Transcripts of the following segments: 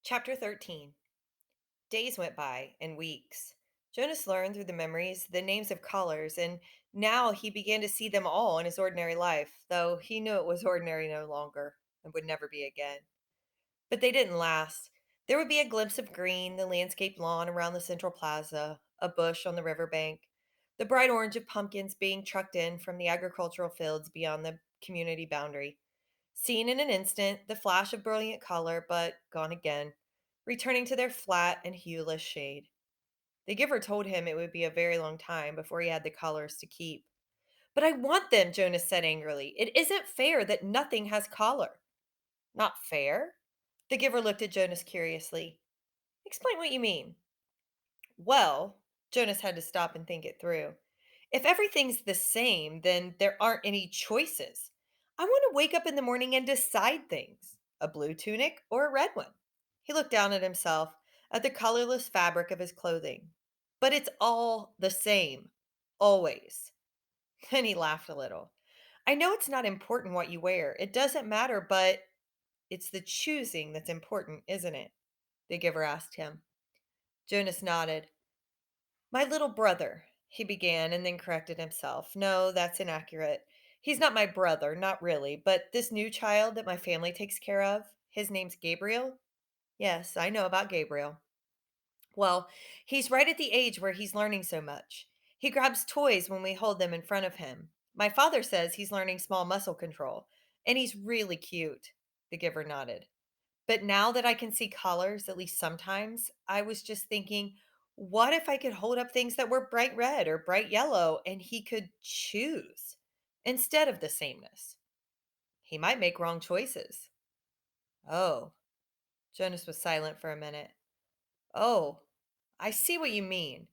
Chapter 13. Days went by, and weeks. Jonas learned through the memories the names of colors, and now he began to see them all in his ordinary life, though he knew it was ordinary no longer and would never be again. But they didn't last. There would be a glimpse of green, the landscaped lawn around the central plaza, a bush on the riverbank, the bright orange of pumpkins being trucked in from the agricultural fields beyond the community boundary. Seen in an instant, the flash of brilliant color, but gone again, returning to their flat and hueless shade. The giver told him it would be a very long time before he had the colors to keep. But I want them, Jonas said angrily. It isn't fair that nothing has color. Not fair? The giver looked at Jonas curiously. Explain what you mean. Well, Jonas had to stop and think it through. If everything's the same, then there aren't any choices. I want to wake up in the morning and decide things, a blue tunic or a red one. He looked down at himself, at the colorless fabric of his clothing. But it's all the same, always. Then he laughed a little. I know it's not important what you wear. It doesn't matter, but it's the choosing that's important, isn't it? The giver asked him. Jonas nodded. My little brother, he began, and then corrected himself. No, that's inaccurate. He's not my brother, not really, but this new child that my family takes care of, his name's Gabriel. Yes, I know about Gabriel. Well, he's right at the age where he's learning so much. He grabs toys when we hold them in front of him. My father says he's learning small muscle control, and he's really cute. The giver nodded. But now that I can see colors, at least sometimes, I was just thinking, what if I could hold up things that were bright red or bright yellow and he could choose instead of the sameness? He might make wrong choices. Oh, Jonas was silent for a minute. Oh, I see what you mean.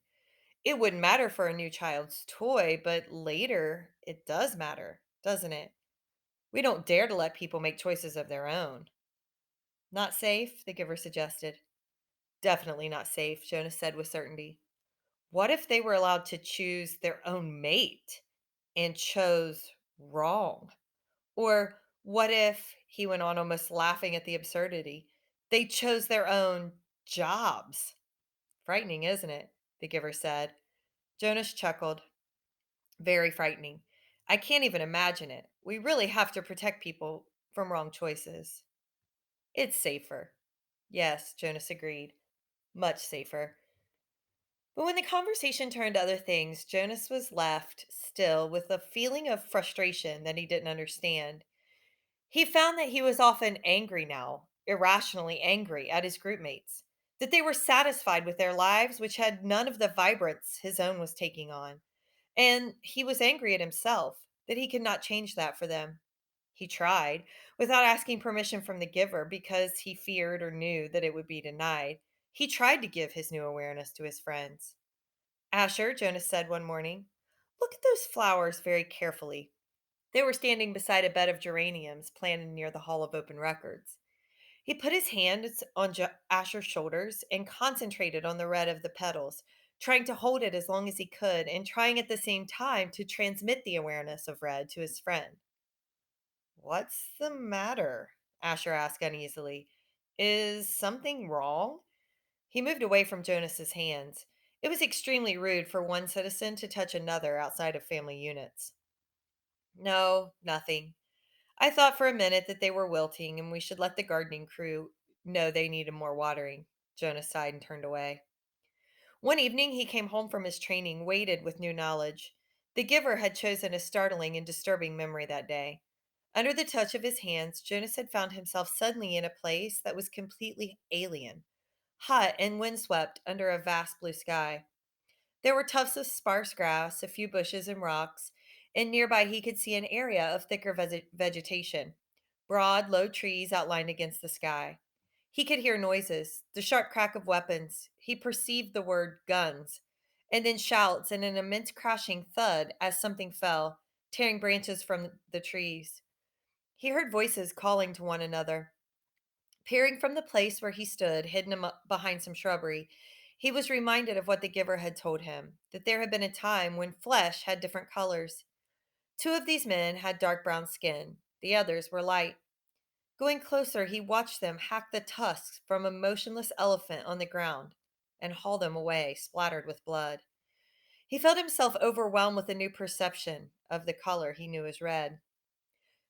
It wouldn't matter for a new child's toy, but later it does matter, doesn't it? We don't dare to let people make choices of their own. Not safe, the giver suggested. Definitely not safe, Jonas said with certainty. What if they were allowed to choose their own mate and chose wrong? Or what if, he went on, almost laughing at the absurdity, they chose their own jobs? Frightening, isn't it? The giver said. Jonas chuckled. Very frightening. I can't even imagine it. We really have to protect people from wrong choices. It's safer. Yes, Jonas agreed. Much safer. But when the conversation turned to other things, Jonas was left still with a feeling of frustration that he didn't understand. He found that he was often angry now, irrationally angry at his groupmates, that they were satisfied with their lives, which had none of the vibrance his own was taking on. And he was angry at himself that he could not change that for them. He tried, without asking permission from the giver because he feared or knew that it would be denied. He tried to give his new awareness to his friends. Asher, Jonas said one morning, look at those flowers very carefully. They were standing beside a bed of geraniums planted near the Hall of Open Records. He put his hands on Asher's shoulders and concentrated on the red of the petals, trying to hold it as long as he could and trying at the same time to transmit the awareness of red to his friend. What's the matter? Asher asked uneasily. Is something wrong? He moved away from Jonas's hands. It was extremely rude for one citizen to touch another outside of family units. No, nothing. I thought for a minute that they were wilting and we should let the gardening crew know they needed more watering. Jonas sighed and turned away. One evening he came home from his training weighted with new knowledge. The giver had chosen a startling and disturbing memory that day. Under the touch of his hands, Jonas had found himself suddenly in a place that was completely alien, hot and windswept under a vast blue sky. There were tufts of sparse grass, a few bushes and rocks, and nearby he could see an area of thicker vegetation, broad, low trees outlined against the sky. He could hear noises, the sharp crack of weapons. He perceived the word guns, and then shouts and an immense crashing thud as something fell, tearing branches from the trees. He heard voices calling to one another. Peering from the place where he stood, hidden behind some shrubbery, he was reminded of what the giver had told him, that there had been a time when flesh had different colors. Two of these men had dark brown skin, the others were light. Going closer, he watched them hack the tusks from a motionless elephant on the ground and haul them away, splattered with blood. He felt himself overwhelmed with a new perception of the color he knew as red.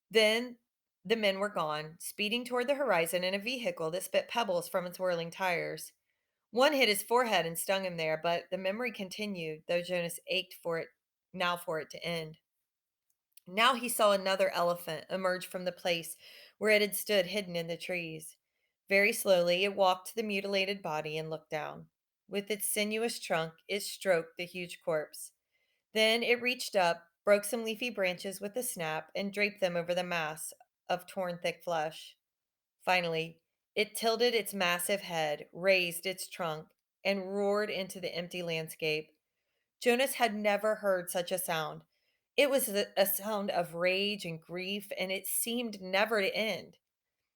Then the men were gone, speeding toward the horizon in a vehicle that spit pebbles from its whirling tires. One hit his forehead and stung him there, but the memory continued, though Jonas ached for it to end. Now he saw another elephant emerge from the place where it had stood hidden in the trees. Very slowly, it walked to the mutilated body and looked down. With its sinuous trunk, it stroked the huge corpse. Then it reached up, broke some leafy branches with a snap, and draped them over the mass of torn, thick flesh. Finally, it tilted its massive head, raised its trunk, and roared into the empty landscape. Jonas had never heard such a sound. It was a sound of rage and grief, and it seemed never to end.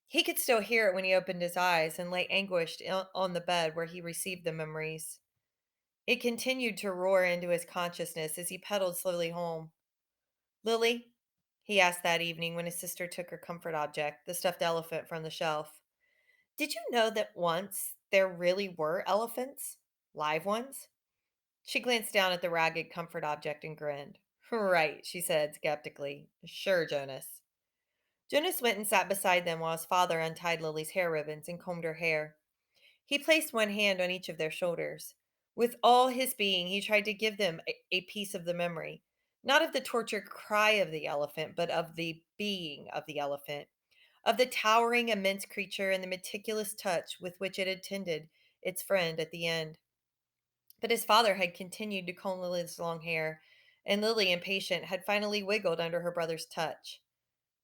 He could still hear it when he opened his eyes and lay anguished on the bed where he received the memories. It continued to roar into his consciousness as he pedaled slowly home. Lily, he asked that evening when his sister took her comfort object, the stuffed elephant, from the shelf. Did you know that once there really were elephants? Live ones? She glanced down at the ragged comfort object and grinned. Right, she said skeptically. Sure, Jonas. Jonas went and sat beside them while his father untied Lily's hair ribbons and combed her hair. He placed one hand on each of their shoulders. With all his being, he tried to give them a piece of the memory, not of the tortured cry of the elephant, but of the being of the elephant, of the towering, immense creature and the meticulous touch with which it had tended its friend at the end. But his father had continued to comb Lily's long hair, and Lily, impatient, had finally wiggled under her brother's touch.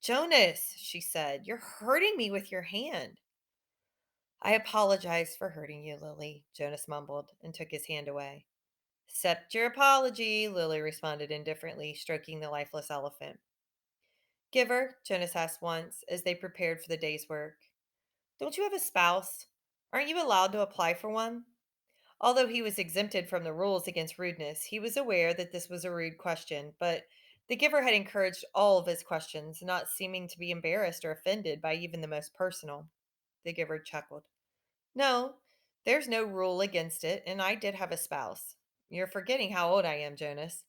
Jonas, she said, you're hurting me with your hand. I apologize for hurting you, Lily, Jonas mumbled and took his hand away. Accept your apology, Lily responded indifferently, stroking the lifeless elephant. Giver, Jonas asked once, as they prepared for the day's work. Don't you have a spouse? Aren't you allowed to apply for one? Although he was exempted from the rules against rudeness, he was aware that this was a rude question, but the giver had encouraged all of his questions, not seeming to be embarrassed or offended by even the most personal. The giver chuckled. No, there's no rule against it, and I did have a spouse. You're forgetting how old I am, Jonas.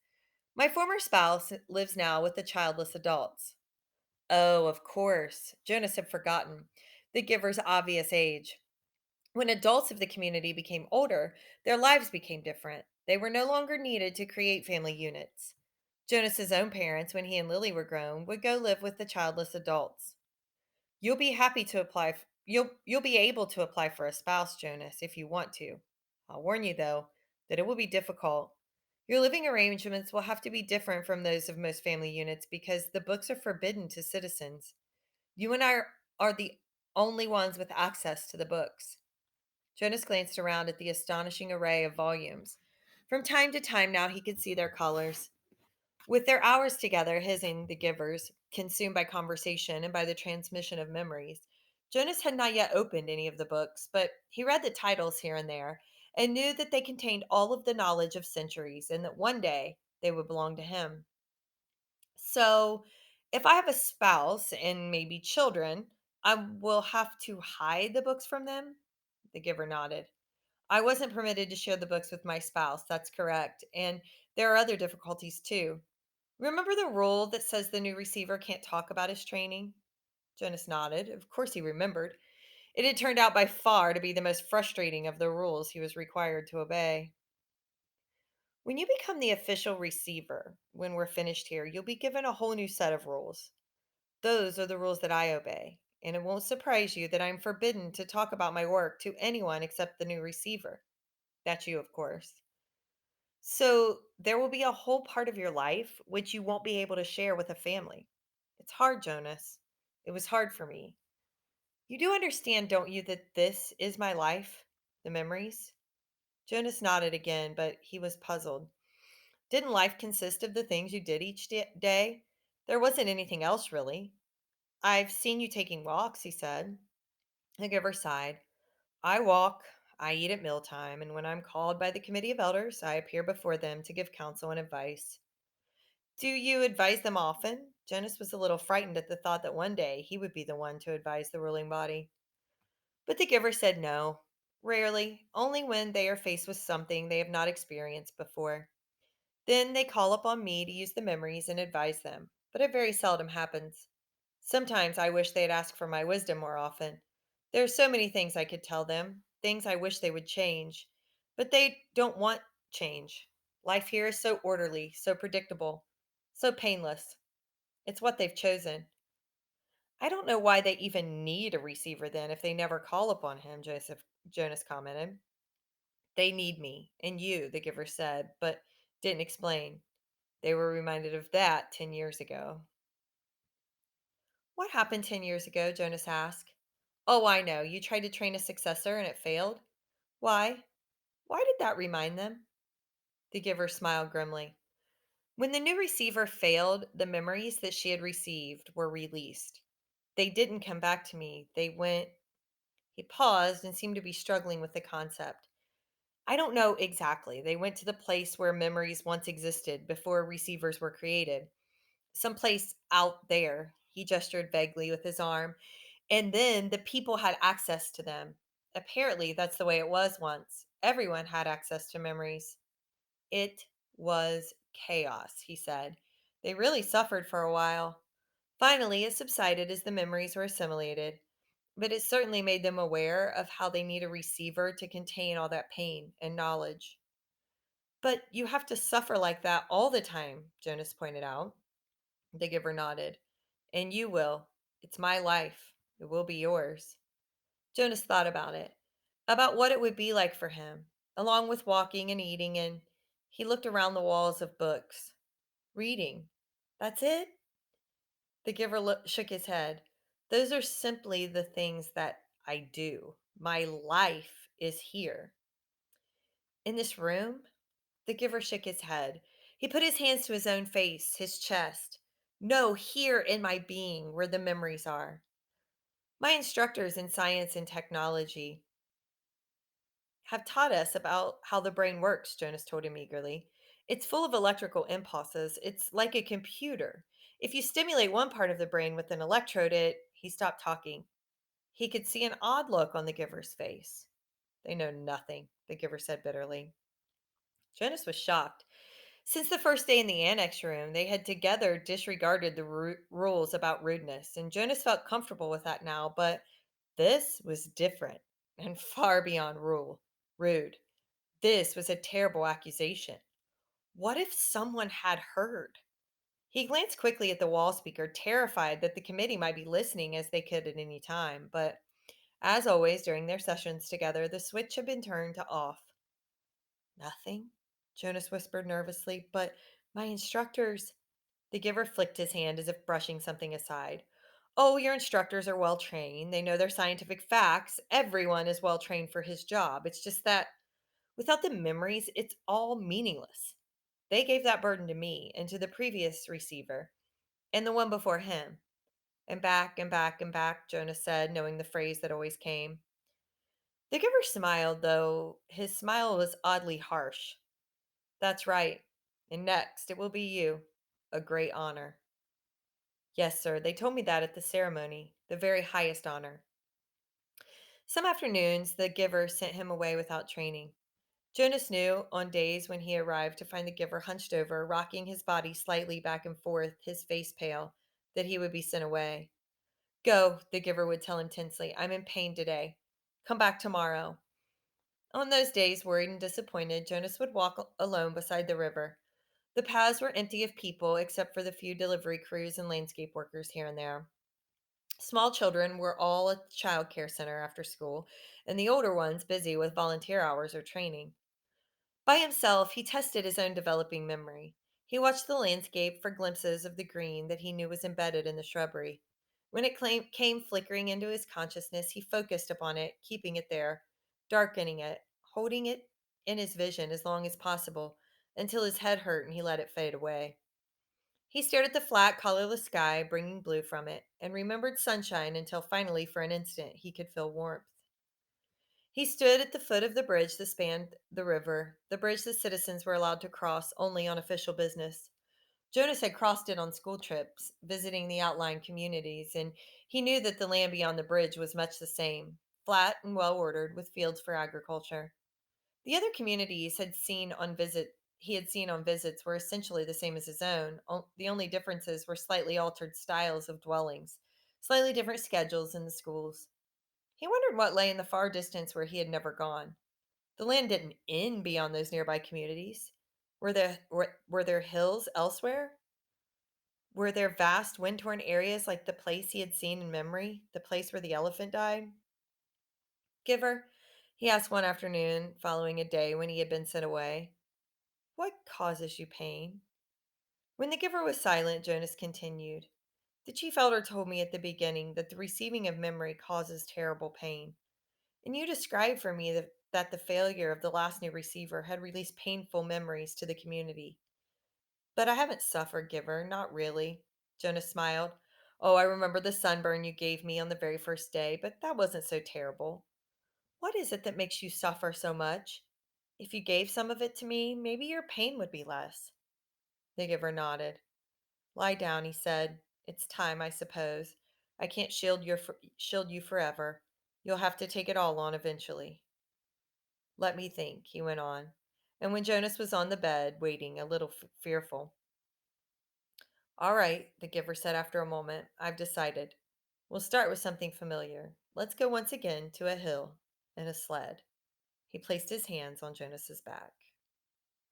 My former spouse lives now with the childless adults. Oh, of course. Jonas had forgotten the giver's obvious age. When adults of the community became older, their lives became different. They were no longer needed to create family units. Jonas's own parents, when he and Lily were grown, would go live with the childless adults. You'll be able to apply for a spouse, Jonas, if you want to. I'll warn you though that it will be difficult. Your living arrangements will have to be different from those of most family units because the books are forbidden to citizens. You and I are the only ones with access to the books. Jonas glanced around at the astonishing array of volumes. From time to time now he could see their colors. With their hours together, his and the giver's, consumed by conversation and by the transmission of memories, Jonas had not yet opened any of the books, but he read the titles here and there and knew that they contained all of the knowledge of centuries and that one day they would belong to him. So, if I have a spouse and maybe children, I will have to hide the books from them? The giver nodded. I wasn't permitted to share the books with my spouse, that's correct. And there are other difficulties too. Remember the rule that says the new receiver can't talk about his training? Jonas nodded. Of course he remembered. It had turned out by far to be the most frustrating of the rules he was required to obey. When you become the official receiver, when we're finished here, you'll be given a whole new set of rules. Those are the rules that I obey. And it won't surprise you that I'm forbidden to talk about my work to anyone except the new receiver. That's you, of course. So there will be a whole part of your life which you won't be able to share with a family. It's hard, Jonas. It was hard for me. You do understand, don't you, that this is my life? The memories? Jonas nodded again, but he was puzzled. Didn't life consist of the things you did each day? There wasn't anything else, really. I've seen you taking walks, he said. The giver sighed. I walk, I eat at mealtime, and when I'm called by the committee of elders, I appear before them to give counsel and advice. Do you advise them often? Jonas was a little frightened at the thought that one day he would be the one to advise the ruling body. But the giver said no. Rarely, only when they are faced with something they have not experienced before. Then they call upon me to use the memories and advise them, but it very seldom happens. Sometimes I wish they'd ask for my wisdom more often. There are so many things I could tell them, things I wish they would change, but they don't want change. Life here is so orderly, so predictable, so painless. It's what they've chosen. I don't know why they even need a receiver then if they never call upon him, Jonas commented. They need me and you, the giver said, but didn't explain. They were reminded of that 10 years ago. What happened 10 years ago? Jonas asked. Oh, I know. You tried to train a successor and it failed. Why? Why did that remind them? The giver smiled grimly. When the new receiver failed, the memories that she had received were released. They didn't come back to me. They went. He paused and seemed to be struggling with the concept. I don't know exactly. They went to the place where memories once existed before receivers were created. Someplace out there. He gestured vaguely with his arm. And then the people had access to them. Apparently, that's the way it was once. Everyone had access to memories. It was chaos, he said. They really suffered for a while. Finally, it subsided as the memories were assimilated, but it certainly made them aware of how they need a receiver to contain all that pain and knowledge. But you have to suffer like that all the time, Jonas pointed out. The giver nodded. And you will. It's my life. It will be yours. Jonas thought about it, about what it would be like for him, along with walking and eating, and he looked around the walls of books. Reading. That's it? The giver shook his head. Those are simply the things that I do. My life is here. In this room? The giver shook his head. He put his hands to his own face, his chest. No, here in my being, where the memories are. My instructors in science and technology have taught us about how the brain works, Jonas told him eagerly. It's full of electrical impulses. It's like a computer. If you stimulate one part of the brain with an electrode, he stopped talking. He could see an odd look on the giver's face. They know nothing, the giver said bitterly. Jonas was shocked. Since the first day in the annex room, they had together disregarded the rules about rudeness, and Jonas felt comfortable with that now, but this was different and far beyond rude. This was a terrible accusation. What if someone had heard? He glanced quickly at the wall speaker, terrified that the committee might be listening as they could at any time. But as always during their sessions together, the switch had been turned to off. Nothing? Jonas whispered nervously. But my instructors. The giver flicked his hand as if brushing something aside. Oh, your instructors are well trained. They know their scientific facts. Everyone is well trained for his job. It's just that without the memories, it's all meaningless. They gave that burden to me and to the previous receiver and the one before him. And back and back and back, Jonas said, knowing the phrase that always came. The giver smiled, though his smile was oddly harsh. That's right. And next, it will be you. A great honor. Yes, sir. They told me that at the ceremony. The very highest honor. Some afternoons, the giver sent him away without training. Jonas knew on days when he arrived to find the giver hunched over, rocking his body slightly back and forth, his face pale, that he would be sent away. Go, the giver would tell him tensely. I'm in pain today. Come back tomorrow. On those days, worried and disappointed, Jonas would walk alone beside the river. The paths were empty of people except for the few delivery crews and landscape workers here and there. Small children were all at the child care center after school, and the older ones busy with volunteer hours or training. By himself, he tested his own developing memory. He watched the landscape for glimpses of the green that he knew was embedded in the shrubbery. When it came flickering into his consciousness, he focused upon it, keeping it there, darkening it, holding it in his vision as long as possible until his head hurt and he let it fade away. He stared at the flat, colorless sky, bringing blue from it, and remembered sunshine until finally, for an instant, he could feel warmth. He stood at the foot of the bridge that spanned the river, the bridge the citizens were allowed to cross only on official business. Jonas had crossed it on school trips, visiting the outlying communities, and he knew that the land beyond the bridge was much the same, flat and well ordered, with fields for agriculture. The other communities he had seen on visits were essentially the same as his own. The only differences were slightly altered styles of dwellings, slightly different schedules in the schools. He wondered what lay in the far distance where he had never gone. The land didn't end beyond those nearby communities. Were there hills elsewhere? Were there vast wind-torn areas like the place he had seen in memory, the place where the elephant died? Giver, he asked one afternoon following a day when he had been sent away, what causes you pain? When the giver was silent, Jonas continued, the chief elder told me at the beginning that the receiving of memory causes terrible pain. And you described for me that the failure of the last new receiver had released painful memories to the community. But I haven't suffered, Giver, not really. Jonas smiled. Oh, I remember the sunburn you gave me on the very first day, but that wasn't so terrible. What is it that makes you suffer so much? If you gave some of it to me, maybe your pain would be less. The giver nodded. Lie down, he said. It's time, I suppose. I can't shield you forever. You'll have to take it all on eventually. Let me think, he went on. And when Jonas was on the bed, waiting, a little fearful, all right, the giver said after a moment, I've decided. We'll start with something familiar. Let's go once again to a hill and a sled. He placed his hands on Jonas's back.